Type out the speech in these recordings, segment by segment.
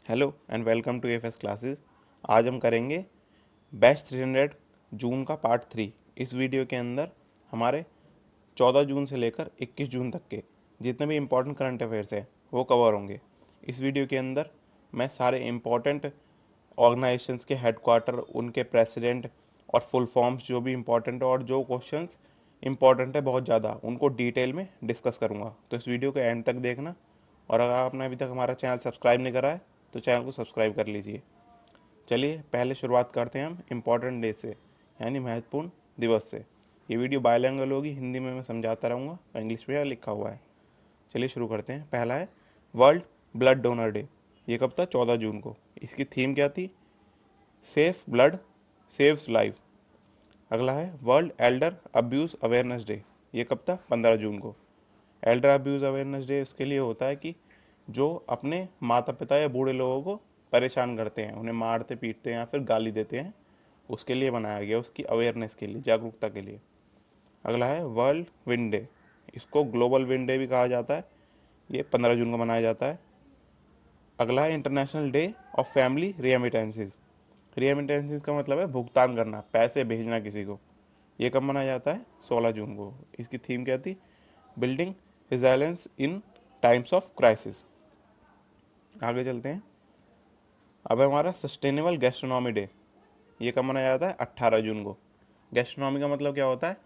Hello and welcome to F S classes. आज हम करेंगे बैच 300 जून का पार्ट 3। इस वीडियो के अंदर हमारे 14 जून से लेकर 21 जून तक के जितने भी इम्पोर्टेंट करंट अफेयर्स हैं वो कवर होंगे। इस वीडियो के अंदर मैं सारे इम्पोर्टेंट ऑर्गेनाइजेशंस के हेडक्वार्टर, उनके प्रेसिडेंट और फुल फॉर्म्स जो भी इम्पोर्टेंट है और जो क्वेश्चंस इंपॉर्टेंट है बहुत ज़्यादा, उनको डिटेल में डिस्कस करूँगा। तो इस वीडियो को एंड तक देखना। और अगर आपने अभी तक हमारा चैनल सब्सक्राइब नहीं करा है तो चैनल को सब्सक्राइब कर लीजिए। चलिए पहले शुरुआत करते हैं हम इम्पोर्टेंट डे से, यानी महत्वपूर्ण दिवस से। ये वीडियो बायलैंग्वेज होगी, हिंदी में मैं समझाता रहूँगा और इंग्लिश में लिखा हुआ है। चलिए शुरू करते हैं। पहला है वर्ल्ड ब्लड डोनर डे। ये कब था? 14 जून को। इसकी थीम क्या थी? Safe blood saves life. अगला है world Elder abuse awareness day. ये कब था? 15 जून को। एल्डर अब्यूज़ अवेयरनेस डे इसके लिए होता है कि जो अपने माता पिता या बूढ़े लोगों को परेशान करते हैं, उन्हें मारते पीटते हैं या फिर गाली देते हैं, उसके लिए बनाया गया, उसकी अवेयरनेस के लिए, जागरूकता के लिए। अगला है वर्ल्ड विंड डे। इसको ग्लोबल विंड डे भी कहा जाता है। ये 15 जून को मनाया जाता है। अगला है इंटरनेशनल डे ऑफ फैमिली रियमिटेंसेस। रियमिटेंसेस का मतलब है भुगतान करना, पैसे भेजना किसी को। ये कब मनाया जाता है? 16 जून को। इसकी थीम क्या थी? Building resilience in times of crisis. आगे चलते हैं। अब है हमारा सस्टेनेबल गैस्ट्रोनॉमी डे। ये कब मनाया जाता है? 18 जून को। गैस्ट्रोनॉमी का मतलब क्या होता है?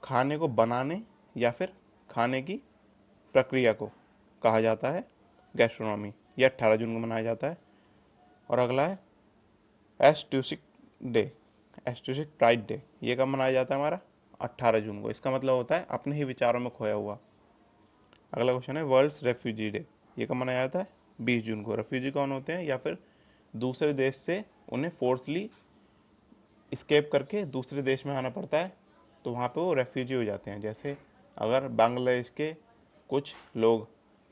खाने को बनाने या फिर खाने की प्रक्रिया को कहा जाता है गैस्ट्रोनॉमी। ये 18 जून को मनाया जाता है। और अगला है एस्ट्यूसिक डे, एस्ट्यूसिक प्राइड डे। ये कब मनाया जाता है हमारा? 18 जून को। इसका मतलब होता है अपने ही विचारों में खोया हुआ। अगला क्वेश्चन है वर्ल्ड्स रेफ्यूजी डे। ये कब मनाया जाता है? 20 जून को। रेफ्यूजी कौन होते हैं? या फिर दूसरे देश से उन्हें फोर्सली स्केप करके दूसरे देश में आना पड़ता है, तो वहाँ पे वो रेफ्यूजी हो जाते हैं। जैसे अगर बांग्लादेश के कुछ लोग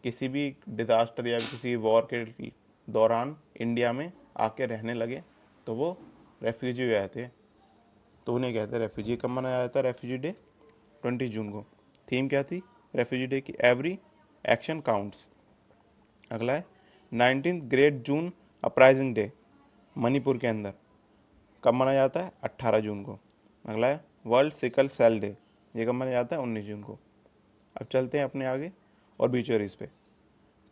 किसी भी डिज़ास्टर या किसी वॉर के दौरान इंडिया में आके रहने लगे तो वो रेफ्यूजी हो जाते हैं, तो उन्हें कहते हैं रेफ्यूजी। कब मनाया जाता है रेफ्यूजी डे? 20 जून को। थीम क्या थी रेफ्यूजी डे की? Every action counts. अगला है 19 ग्रेट जून अपराइजिंग डे, मणिपुर के अंदर। कब मनाया जाता है? 18 जून को। अगला है वर्ल्ड सिकल सेल डे। ये कब मनाया जाता है? 19 जून को। अब चलते हैं अपने आगे और बीचोरीज पे।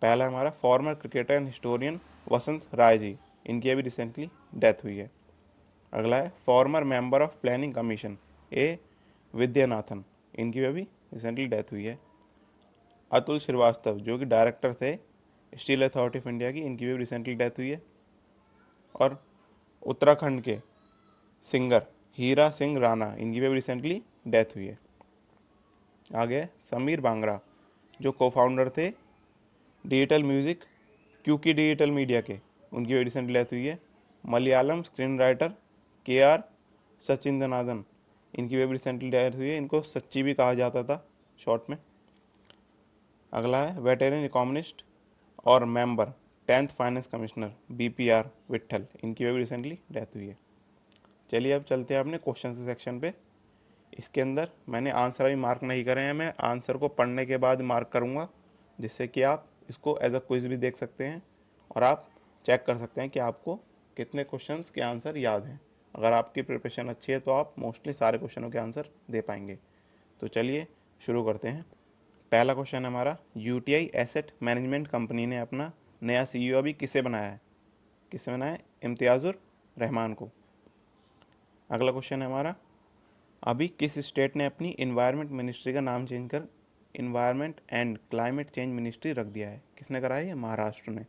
पहला हमारा former cricketer and historian Vasant Rai ji, इनकी अभी रिसेंटली डेथ हुई है। अगला है former member of planning commission A Vidyanathan, इनकी भी अभी रिसेंटली डेथ हुई है। अतुल श्रीवास्तव जो कि डायरेक्टर थे स्टील अथॉरिटी ऑफ इंडिया की, इनकी भी रिसेंटली डेथ हुई है। और उत्तराखंड के सिंगर हीरा सिंह राणा, इनकी भी रिसेंटली डेथ हुई है। आगे समीर बांगरा जो को फाउंडर थे डिजिटल म्यूज़िक क्यूकी डिजिटल मीडिया के, उनकी भी रिसेंटली डेथ हुई है। मलयालम स्क्रीन राइटर के आर सचिंद्रनाथन, इनकी भी रिसेंटली डेथ हुई है। इनको सच्ची भी कहा जाता था शॉर्ट में। अगला है वेटेरन इकोनॉमिस्ट और member 10th finance commissioner BPR Vitthal, इनकी भी रिसेंटली डेथ हुई है। चलिए अब चलते हैं अपने क्वेश्चन के सेक्शन पे। इसके अंदर मैंने आंसर अभी मार्क नहीं करे हैं, मैं आंसर को पढ़ने के बाद मार्क करूँगा, जिससे कि आप इसको एज अ क्विज भी देख सकते हैं और आप चेक कर सकते हैं कि आपको कितने क्वेश्चंस के आंसर याद हैं। अगर आपकी प्रिपरेशन अच्छी है तो आप मोस्टली सारे क्वेश्चनों के आंसर दे पाएंगे। तो चलिए शुरू करते हैं। पहला क्वेश्चन है हमारा, यूटीआई एसेट मैनेजमेंट कंपनी ने अपना नया सीईओ अभी किसे बनाया है? किसे बनाया है? इम्तियाज़ुर रहमान को। अगला क्वेश्चन है हमारा, अभी किस स्टेट ने अपनी इन्वायरमेंट मिनिस्ट्री का नाम चेंज कर environment and climate change ministry रख दिया है? किसने करा है? महाराष्ट्र ने।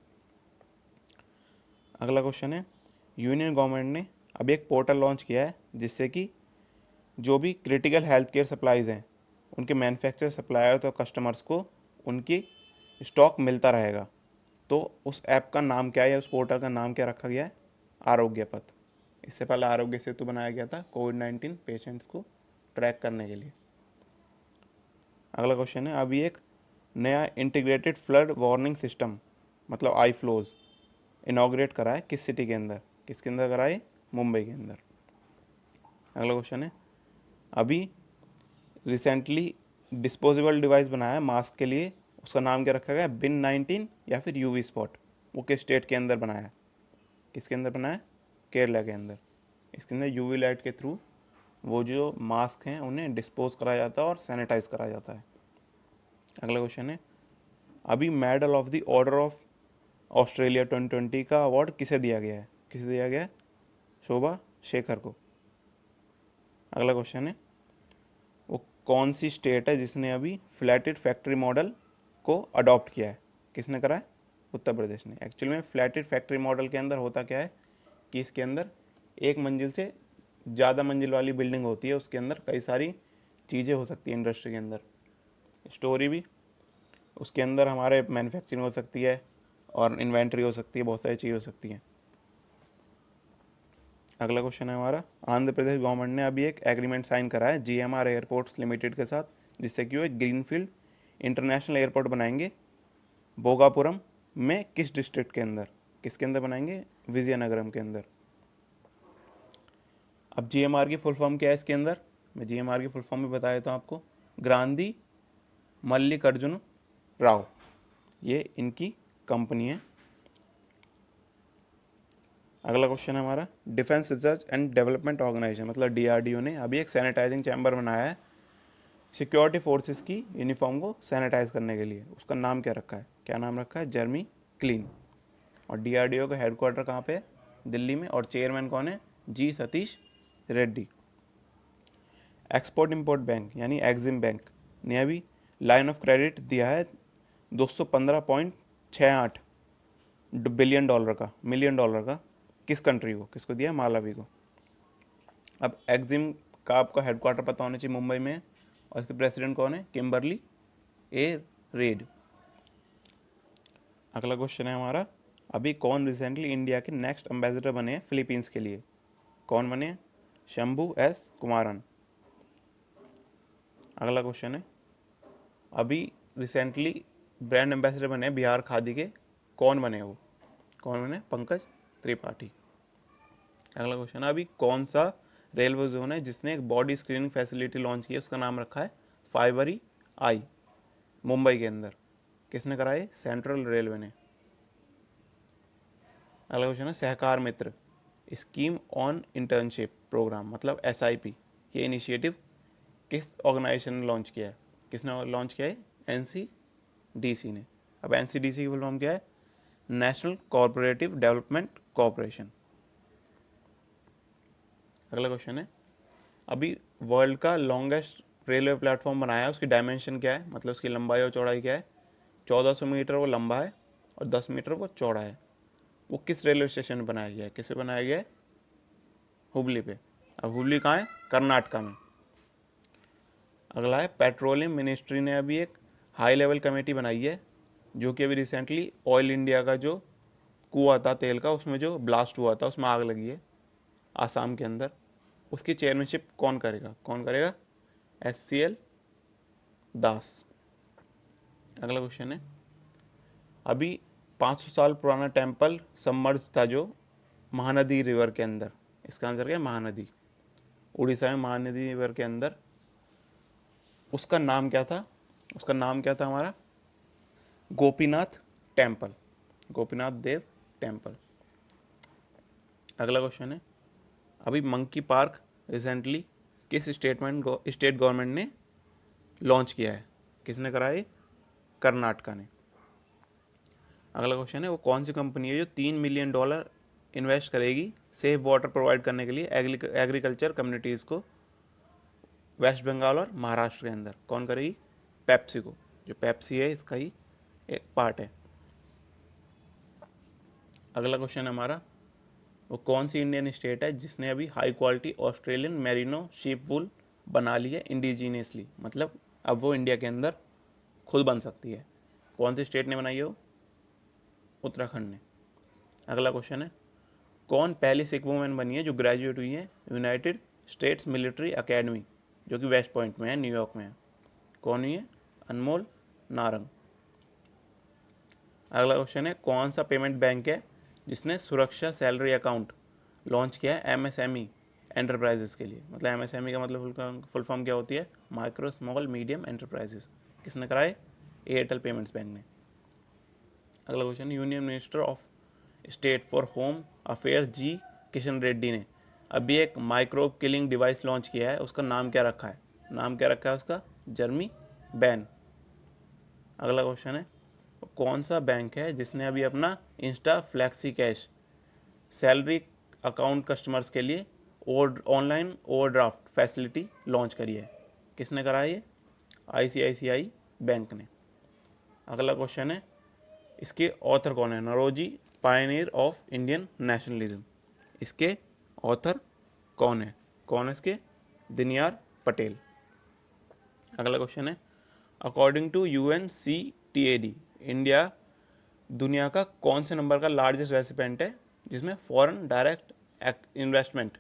अगला क्वेश्चन है, यूनियन गवर्नमेंट ने अभी एक पोर्टल लॉन्च किया है जिससे कि जो भी क्रिटिकल हेल्थ केयर सप्लाईज़ हैं उनके मैन्युफैक्चर सप्लायर्स और कस्टमर्स को उनकी स्टॉक मिलता रहेगा। तो उस ऐप का नाम क्या है या उस पोर्टल का नाम क्या रखा गया है? आरोग्य पथ। इससे पहले आरोग्य सेतु बनाया गया था कोविड-19 पेशेंट्स को ट्रैक करने के लिए। अगला क्वेश्चन है, अभी एक नया इंटीग्रेटेड फ्लड वार्निंग सिस्टम मतलब आई फ्लोज इनाग्रेट करा है किस सिटी के अंदर? किसके अंदर करा है? मुंबई के अंदर। अगला क्वेश्चन है, अभी रिसेंटली डिस्पोजेबल डिवाइस बनाया है मास्क के लिए, उसका नाम क्या रखा गया? बिन 19 या फिर यूवी स्पॉट, वो किस स्टेट के अंदर बनाया है? किसके अंदर बनाया है? केरला के अंदर। इसके अंदर यूवी लाइट के थ्रू वो जो मास्क हैं उन्हें डिस्पोज कराया जाता है और सैनिटाइज कराया जाता है। अगला क्वेश्चन है, अभी medal of the order of Australia 2020 का अवार्ड किसे दिया गया है? किसे दिया गया है? शोभा शेखर को। अगला क्वेश्चन है, वो कौन सी स्टेट है जिसने अभी फ्लैटेड फैक्ट्री मॉडल को अडॉप्ट किया है? किसने करा है? उत्तर प्रदेश ने। एक्चुअल में फ्लैटेड फैक्ट्री मॉडल के अंदर होता क्या है कि इसके अंदर एक मंजिल से ज़्यादा मंजिल वाली बिल्डिंग होती है, उसके अंदर कई सारी चीज़ें हो सकती है इंडस्ट्री के अंदर, स्टोरी भी, उसके अंदर हमारे मैन्युफैक्चरिंग हो सकती है और इन्वेंट्री हो सकती है, बहुत सारी चीज़ें हो सकती हैं। अगला क्वेश्चन है हमारा, आंध्र प्रदेश गवर्नमेंट ने अभी एक एग्रीमेंट साइन करा है जीएमआर एयरपोर्ट्स लिमिटेड के साथ, जिससे कि वो एक ग्रीनफील्ड इंटरनेशनल एयरपोर्ट बनाएंगे भोगापुरम में। किस डिस्ट्रिक्ट के अंदर? किसके अंदर बनाएंगे? विजयनगरम के अंदर। अब जीएमआर की फुल फॉर्म क्या है इसके अंदर? मैं जीएमआर की फुल फॉर्म भी बता देता हूँ आपको। गांधी मल्लिकार्जुन राव, ये इनकी कंपनी है। अगला क्वेश्चन है हमारा, defence research and development organisation मतलब डीआरडीओ ने अभी एक सैनिटाइजिंग चैम्बर बनाया है सिक्योरिटी फोर्सेस की यूनिफॉर्म को सैनिटाइज करने के लिए। उसका नाम क्या रखा है? क्या नाम रखा है? Germi Klean. और डीआरडीओ का हेडक्वार्टर कहाँ पे है? दिल्ली में। और चेयरमैन कौन है? G Satish Reddy. Export import bank यानी एग्जिम बैंक ने अभी लाइन ऑफ क्रेडिट दिया है 215.68 बिलियन डॉलर का, मिलियन डॉलर का। किस कंट्री को? किसको दिया? मालावी को। अब एग्जिम का आपका हेडक्वार्टर पता होना चाहिए, मुंबई में है। और इसके प्रेसिडेंट कौन है? किम्बरली ए रेड। अगला क्वेश्चन है हमारा, अभी कौन रिसेंटली इंडिया के नेक्स्ट एम्बेसडर बने हैं फिलीपींस के लिए? कौन बने हैं? शंभू एस कुमारन। अगला क्वेश्चन है, अभी रिसेंटली ब्रांड एम्बेसडर बने बिहार खादी के, कौन बने वो? कौन बने? पंकज त्रिपाठी। अगला क्वेश्चन है, अभी कौन सा रेलवे जोन है जिसने एक बॉडी स्क्रीनिंग फैसिलिटी लॉन्च की है? उसका नाम रखा है फाइबरी आई, मुंबई के अंदर। किसने कराई? सेंट्रल रेलवे ने। अगला क्वेश्चन है, सहकार मित्र स्कीम ऑन इंटर्नशिप प्रोग्राम मतलब एसआईपी, ये इनिशिएटिव किस ऑर्गेनाइजेशन ने लॉन्च किया है? किसने लॉन्च किया है? एनसीडीसी ने। अब एनसीडीसी की फुल फॉर्म क्या है? National corporative development corporation. अगला क्वेश्चन है, अभी वर्ल्ड का लॉन्गेस्ट रेलवे प्लेटफॉर्म बनाया है, उसकी डायमेंशन क्या है? मतलब उसकी लंबाई और चौड़ाई क्या है? 1400 मीटर वो लंबा है और 10 मीटर वो चौड़ा है। वो किस रेलवे स्टेशन पर बनाया गया है? किस पे बनाया गया है? हुबली पे। अब हुबली कहाँ है? कर्नाटका में। अगला है, पेट्रोलियम मिनिस्ट्री ने अभी एक हाई लेवल कमेटी बनाई है, जो कि अभी रिसेंटली ऑयल इंडिया का जो कुआं था तेल का, उसमें जो ब्लास्ट हुआ था, उसमें आग लगी है आसाम के अंदर। उसकी चेयरमैनशिप कौन करेगा? कौन करेगा? SCL दास। अगला क्वेश्चन है, अभी 500 साल पुराना टेम्पल सबमर्ज था जो महानदी रिवर के अंदर, इसका आंसर क्या है? महानदी। उड़ीसा में महानदी रिवर के अंदर, उसका नाम क्या था? उसका नाम क्या था हमारा? गोपीनाथ टेम्पल, गोपीनाथ देव टेम्पल। अगला क्वेश्चन है, अभी मंकी पार्क रिसेंटली किस स्टेट गवर्नमेंट ने लॉन्च किया है? किसने कराया? कर्नाटका ने। अगला क्वेश्चन है, वो कौन सी कंपनी है जो $3 मिलियन इन्वेस्ट करेगी सेफ वाटर प्रोवाइड करने के लिए एग्रीकल्चर कम्युनिटीज़ को वेस्ट बंगाल और महाराष्ट्र के अंदर? कौन करेगी? पेप्सी को। जो पेप्सी है इसका ही एक पार्ट है। अगला क्वेश्चन है हमारा, वो कौन सी इंडियन स्टेट है जिसने अभी high quality Australian merino sheep wool बना ली है इंडिजीनियसली, मतलब अब वो इंडिया के अंदर खुद बन सकती है? कौन सी स्टेट ने बनाई है वो? उत्तराखंड ने। अगला क्वेश्चन है, कौन पहली सिख वुमेन बनी है जो ग्रेजुएट हुई है यूनाइटेड स्टेट्स मिलिट्री अकेडमी, जो कि वेस्ट पॉइंट में है, न्यूयॉर्क में है? कौन हुई है? अनमोल नारंग। अगला क्वेश्चन है, कौन सा पेमेंट बैंक है जिसने सुरक्षा सैलरी अकाउंट लॉन्च किया है MSME एंटरप्राइजेस के लिए? मतलब MSME का मतलब फुल फॉर्म क्या होती है? Micro small medium enterprises. किसने कराए? एयरटेल पेमेंट्स बैंक ने। अगला question, union minister of state for home affairs G Kishan Reddy ने अभी एक माइक्रोब किलिंग डिवाइस लॉन्च किया है, उसका नाम क्या रखा है? नाम क्या रखा है उसका? जर्मी बैन। अगला क्वेश्चन है, कौन सा बैंक है जिसने अभी अपना Insta flexi cash salary account customers के लिए ऑनलाइन ओवरड्राफ्ट फैसिलिटी लॉन्च करी है? किसने करा है ये? आईसीआईसीआई बैंक ने। अगला क्वेश्चन है, इसके ऑथर कौन है? Naoroji Pioneer of Indian nationalism. इसके ऑथर कौन है? कौन है इसके? दिनयार पटेल। अगला क्वेश्चन है, अकॉर्डिंग टू UNCTAD इंडिया दुनिया का कौन से नंबर का लार्जेस्ट रेसिपेंट है जिसमें फॉरेन डायरेक्ट इन्वेस्टमेंट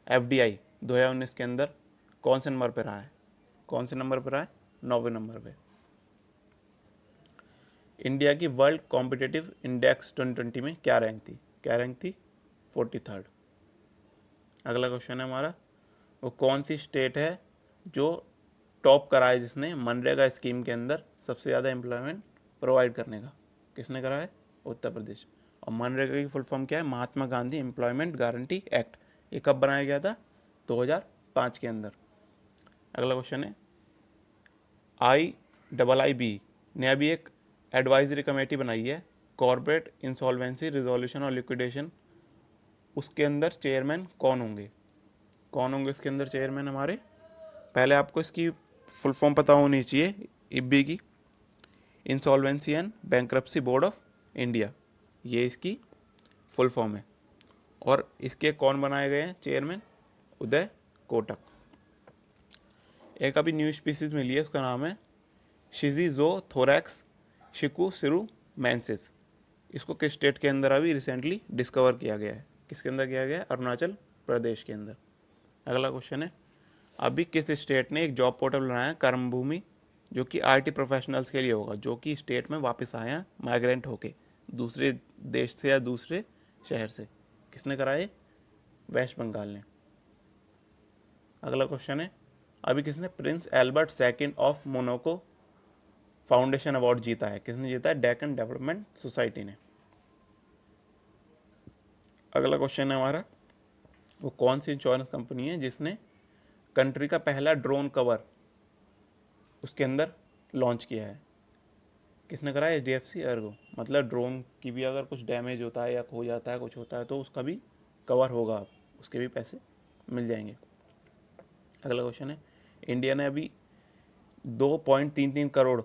FDI 2019 के अंदर कौन से नंबर पर रहा है? कौन से नंबर पर रहा है? 9वें नंबर पे। इंडिया की वर्ल्ड कॉम्पिटिटिव इंडेक्स 2020 में क्या रैंक थी? क्या रैंक थी? 43rd। अगला क्वेश्चन है हमारा, वो कौन सी स्टेट है जो टॉप करा है जिसने मनरेगा स्कीम के अंदर सबसे ज़्यादा एम्प्लॉयमेंट प्रोवाइड करने का? किसने करा है? उत्तर प्रदेश। और मनरेगा की फुल फॉर्म क्या है? Mahatma Gandhi employment guarantee act. ये कब बनाया गया था? 2005 के अंदर। अगला क्वेश्चन है, IIIB ने अभी एक एडवाइजरी कमेटी बनाई है कॉर्पोरेट इंसॉल्वेंसी रिजोल्यूशन और लिक्विडेशन, उसके अंदर चेयरमैन कौन होंगे? कौन होंगे इसके अंदर चेयरमैन हमारे? पहले आपको इसकी फुल फॉर्म पता होनी चाहिए IIB की, insolvency and bankruptcy board of India, ये इसकी फुल फॉर्म है। और इसके कौन बनाए गए हैं चेयरमैन? उदय कोटक। एक अभी न्यू स्पीसीज मिली है, उसका नाम है शिजीजोथोरैक्स शिकुसिरुमेंसिस। इसको किस स्टेट के अंदर अभी रिसेंटली डिस्कवर किया गया है? किसके अंदर किया गया है? अरुणाचल प्रदेश के अंदर। अगला क्वेश्चन है, अभी किस स्टेट ने एक जॉब पोर्टल बनाया है कर्मभूमि, जो कि IT प्रोफेशनल्स के लिए होगा, जो कि स्टेट में वापस आए हैं माइग्रेंट होके दूसरे देश से या दूसरे शहर से? किसने कराए? वेस्ट बंगाल ने। अगला क्वेश्चन है, अभी किसने Prince Albert second of Monaco foundation award जीता है? किसने जीता है? डेक्कन डेवलपमेंट सोसाइटी ने। अगला क्वेश्चन है हमारा, वो कौन सी इंश्योरेंस कंपनी है जिसने कंट्री का पहला ड्रोन कवर उसके अंदर लॉन्च किया है? किसने करा है? HDFC Ergo. मतलब ड्रोन की भी अगर कुछ डैमेज होता है या खो जाता है, कुछ होता है, तो उसका भी कवर होगा, उसके भी पैसे मिल जाएंगे। अगला क्वेश्चन है, इंडिया ने अभी 2.33 करोड़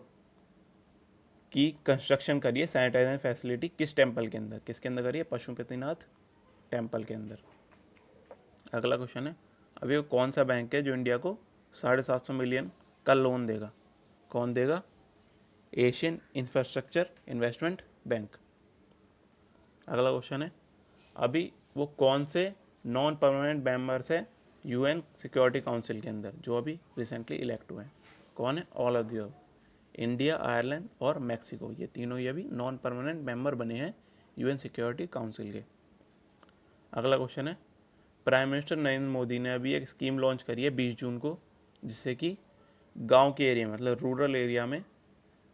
की कंस्ट्रक्शन करी है सैनिटाइजर फैसिलिटी किस टेम्पल के अंदर? किसके अंदर करी है? पशुपतिनाथ टेम्पल के अंदर। अगला क्वेश्चन है, अभी वो कौन सा बैंक है जो इंडिया को 750 मिलियन का लोन देगा? कौन देगा? Asian infrastructure investment bank. अगला क्वेश्चन है, अभी वो कौन से नॉन परमानेंट मेंबर्स है UN सिक्योरिटी काउंसिल के अंदर जो अभी रिसेंटली इलेक्ट हुए हैं? कौन है? All of the above. India, Ireland और मैक्सिको, ये तीनों ही अभी नॉन परमानेंट मेंबर बने हैं UN सिक्योरिटी काउंसिल के। अगला क्वेश्चन है, प्राइम मिनिस्टर नरेंद्र मोदी ने अभी एक स्कीम लॉन्च करी है 20 जून को, जिससे कि गांव के एरिया मतलब रूरल एरिया में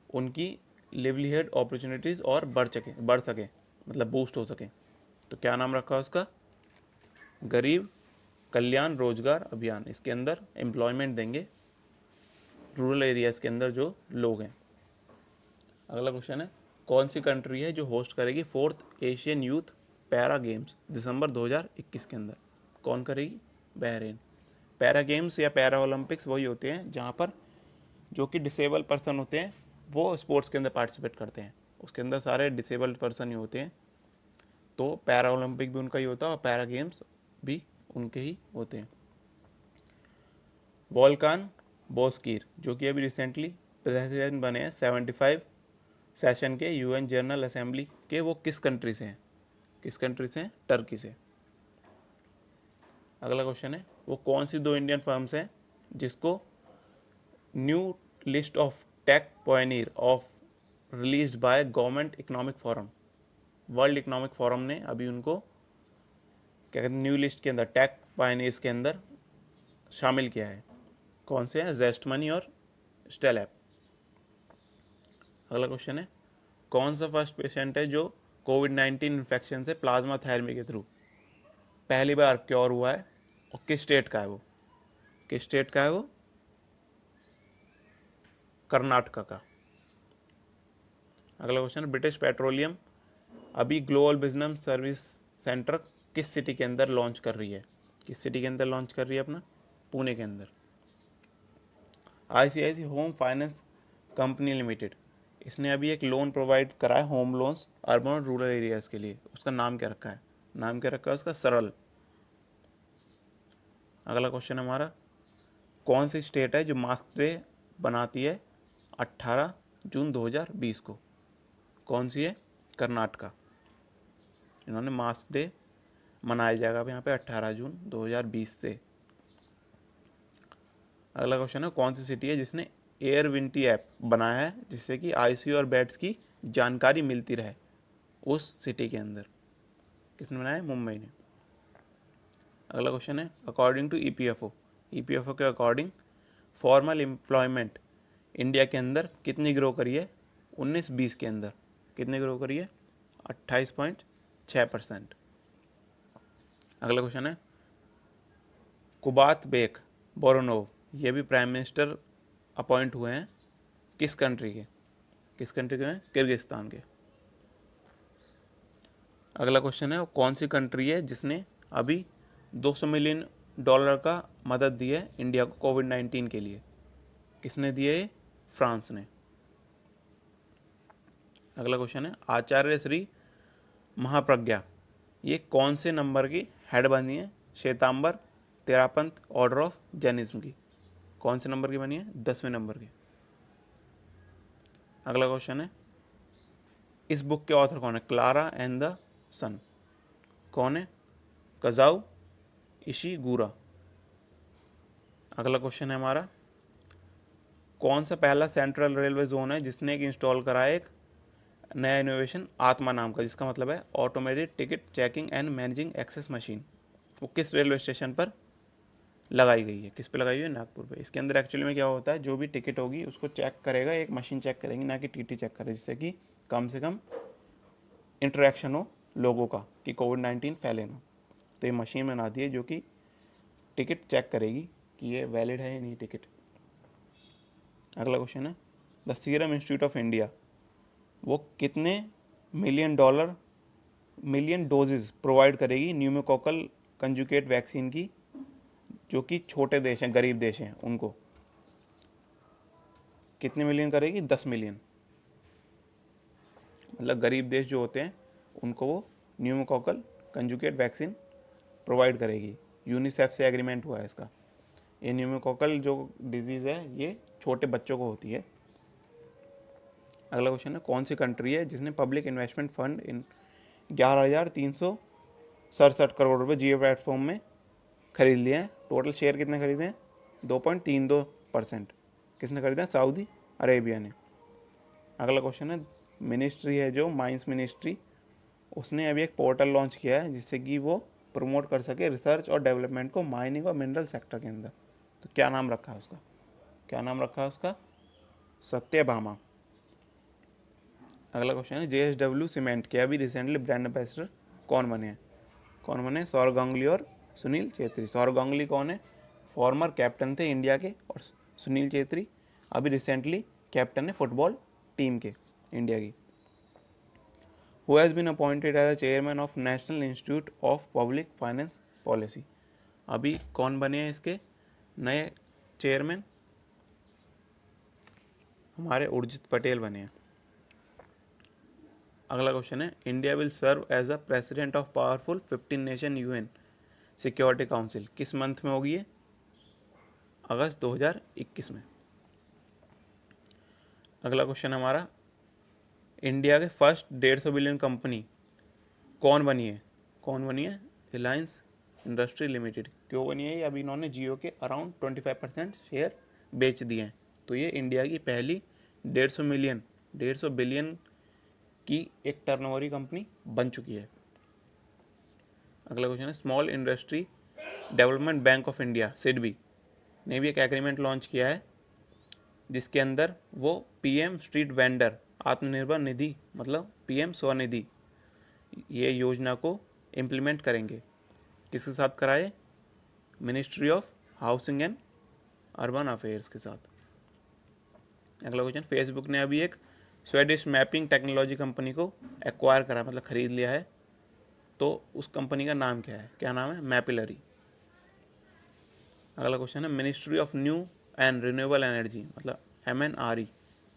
उनकी लिवलीहुड अपॉर्चुनिटीज़ और बढ़ सके मतलब बूस्ट हो सके। तो क्या नाम रखा है उसका? गरीब कल्याण रोजगार अभियान। इसके अंदर एम्प्लॉयमेंट देंगे रूरल एरियाज़ के अंदर जो लोग हैं। अगला क्वेश्चन है, कौन सी कंट्री है जो होस्ट करेगी 4th Asian youth para games दिसंबर 2021 के अंदर? कौन करेगी? बहरीन। पैरा गेम्स या पैरा ओलंपिक्स वही होते हैं जहाँ पर जो कि डिसेबल पर्सन होते हैं वो स्पोर्ट्स के अंदर पार्टिसिपेट करते हैं, उसके अंदर सारे डिसेबल्ड पर्सन ही होते हैं। तो पैरा ओलंपिक भी उनका ही होता है और पैरा गेम्स भी उनके ही होते हैं। वॉल्कान बोस्कीर जो कि अभी रिसेंटली प्रेसिडेंट बने हैं 75 सेशन के UN जनरल असेंबली के, वो किस कंट्री से हैं? किस कंट्री से हैं? टर्की से। अगला क्वेश्चन है, वो कौन सी 2 इंडियन फर्म्स हैं जिसको new list of tech pioneer of released by government economic forum, world economic forum ने अभी उनको क्या कहते हैं न्यू लिस्ट के अंदर टेक पायनियर्स के अंदर शामिल किया है? कौन से हैं? जेस्ट मनी और स्टेल ऐप। अगला क्वेश्चन है, कौन सा फर्स्ट पेशेंट है जो कोविड-19 इन्फेक्शन से प्लाज्मा थेरेपी के थ्रू पहली बार क्योर हुआ है और किस स्टेट का है वो? किस स्टेट का है वो? कर्नाटका का। अगला क्वेश्चन, ब्रिटिश पेट्रोलियम अभी ग्लोबल बिजनेस सर्विस सेंटर किस सिटी के अंदर लॉन्च कर रही है? किस सिटी के अंदर लॉन्च कर रही है? अपना पुणे के अंदर। ICIC home finance company limited, इसने अभी एक लोन प्रोवाइड करा है, होम लोन्स अर्बन और रूरल एरियाज़ के लिए। उसका नाम क्या रखा है? नाम क्या रखा है उसका? सरल। अगला क्वेश्चन हमारा, कौन सी स्टेट है जो मास्क डे बनाती है 18 जून 2020 को? कौन सी है? कर्नाटका। इन्होंने मास्क डे मनाया जाएगा अब यहाँ पे 18 जून 2020 से। अगला क्वेश्चन है, कौन सी सिटी है जिसने एयर विंटी ऐप बनाया है जिससे कि आईसीयू और बेड्स की जानकारी मिलती रहे उस सिटी के अंदर? किसने बनाया है? मुंबई ने। अगला क्वेश्चन है, अकॉर्डिंग टू ईपीएफओ, ईपीएफओ के अकॉर्डिंग फॉर्मल एम्प्लॉयमेंट इंडिया के अंदर कितनी ग्रो करी है 19-20 के अंदर? कितनी ग्रो करी है? 28.6%। अगला क्वेश्चन है, कुबात बेक बोरोनोव, ये भी प्राइम मिनिस्टर अपॉइंट हुए हैं किस कंट्री के? किस कंट्री के हैं? किर्गिस्तान के। अगला क्वेश्चन है, कौन सी कंट्री है जिसने अभी $200 मिलियन का मदद दी है इंडिया को कोविड-19 के लिए? किसने दिए? फ्रांस ने। अगला क्वेश्चन है, आचार्य श्री महाप्रज्ञा ये कौन से नंबर की हेड बनी है श्वेतांबर तेरापंथ ऑर्डर ऑफ जैनिज्म की? कौन से नंबर की बनी है? 10वें नंबर की। अगला क्वेश्चन है, इस बुक के ऑथर कौन है? क्लारा एंड द सन। कौन है? कजाउ इशिगुरा। अगला क्वेश्चन है हमारा, कौन सा पहला सेंट्रल रेलवे जोन है जिसने एक इंस्टॉल करा है एक नया इनोवेशन आत्मा नाम का, जिसका मतलब है automated ticket checking and managing access machine? वो किस रेलवे स्टेशन पर लगाई गई है? किस पे लगाई हुई है? नागपुर पे। इसके अंदर एक्चुअली में क्या होता है, जो भी टिकट होगी उसको चेक करेगा एक मशीन, चेक करेगी, ना कि टीटी चेक करे, जिससे कि कम से कम इंटरेक्शन हो लोगों का कि कोविड-19 फैले ना। तो ये मशीन बना दी है जो कि टिकट चेक करेगी कि ये वैलिड है या नहीं टिकट। अगला क्वेश्चन है, the serum institute of India वो कितने मिलियन डोजेज प्रोवाइड करेगी न्यूमोकोकल कंजुगेट वैक्सीन की, जो कि छोटे देश हैं, गरीब देश हैं, उनको? कितने मिलियन करेगी? 10 मिलियन। मतलब गरीब देश जो होते हैं उनको वो न्यूमोकोकल कंजुगेट वैक्सीन प्रोवाइड करेगी। यूनिसेफ से एग्रीमेंट हुआ है इसका। ये न्यूमोकोकल जो डिजीज़ है ये छोटे बच्चों को होती है। अगला क्वेश्चन है, कौन सी कंट्री है जिसने public investment fund in 11,367 crore रुपए जियो प्लेटफॉर्म में खरीद लिए हैं? टोटल शेयर कितने खरीदे हैं? 2.32%। किसने खरीदा? सऊदी अरेबिया ने। अगला क्वेश्चन है, मिनिस्ट्री है जो माइंस मिनिस्ट्री, उसने अभी एक पोर्टल लॉन्च किया है जिससे कि वो प्रमोट कर सके रिसर्च और डेवलपमेंट को माइनिंग और मिनरल सेक्टर के अंदर। तो क्या नाम रखा है उसका? क्या नाम रखा है उसका? सत्यभामा। अगला क्वेश्चन है, JSW सीमेंट के अभी रिसेंटली ब्रांड एम्बेसडर कौन बने हैं? कौन बने? सौरव गांगुली और सुनील छेत्री। सौरव गांगुली कौन है? फॉर्मर कैप्टन थे इंडिया के, और सुनील छेत्री अभी रिसेंटली कैप्टन है फुटबॉल टीम के इंडिया की। Who has been appointed as the chairman of national institute of public finance policy? अभी कौन बने हैं इसके नए चेयरमैन? हमारे उर्जित पटेल बने हैं। अगला क्वेश्चन है, India will serve as a president of powerful 15 nation UN security council किस मंथ में होगी? अगस्त 2021 में। अगला क्वेश्चन हमारा, इंडिया के फर्स्ट 150 बिलियन कंपनी कौन बनी है? कौन बनी है? Reliance industry limited. क्यों बनी है ये? अभी इन्होंने जियो के अराउंड 25% शेयर बेच दिए हैं। तो ये इंडिया की पहली 150 बिलियन की एक टर्नओवर कंपनी बन चुकी है। अगला क्वेश्चन है, small industry development bank of India SIDBI ने भी एक एग्रीमेंट लॉन्च किया है जिसके अंदर वो PM street vendor Atmanirbhar Nidhi मतलब पीएम स्वनिधि, ये योजना को इम्प्लीमेंट करेंगे। किसके साथ कराए? Ministry of housing and urban affairs के साथ। अगला क्वेश्चन, फेसबुक ने अभी एक स्वेडिश मैपिंग टेक्नोलॉजी कंपनी को एक्वायर करा, मतलब खरीद लिया है, तो उस कंपनी का नाम क्या है? क्या नाम है? मैपिलरी। अगला क्वेश्चन है, ministry of new and renewable energy मतलब MNRE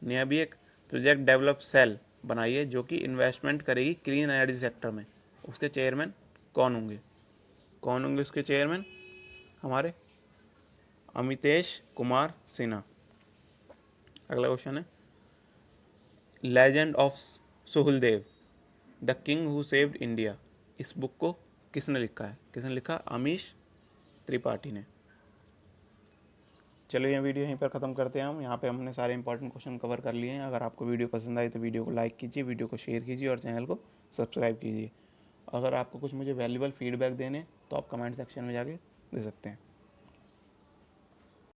ने अभी एक प्रोजेक्ट डेवलप सेल बनाई है जो कि इन्वेस्टमेंट करेगी क्लीन एनर्जी सेक्टर में। उसके चेयरमैन कौन होंगे? कौन होंगे उसके चेयरमैन? हमारे अमितेश कुमार सिन्हा। अगला क्वेश्चन है, legend of Suheldev the king who saved India, इस बुक को किसने लिखा है? किसने लिखा? अमीश त्रिपाठी ने। चलो ये वीडियो यहीं पर ख़त्म करते हैं हम। यहाँ पे हमने सारे इंपॉर्टेंट क्वेश्चन कवर कर लिए हैं। अगर आपको वीडियो पसंद आई तो वीडियो को लाइक कीजिए, वीडियो को शेयर कीजिए और चैनल को सब्सक्राइब कीजिए। अगर आपको कुछ मुझे वैल्यूबल फीडबैक देने तो आप कमेंट सेक्शन में जाके दे सकते हैं।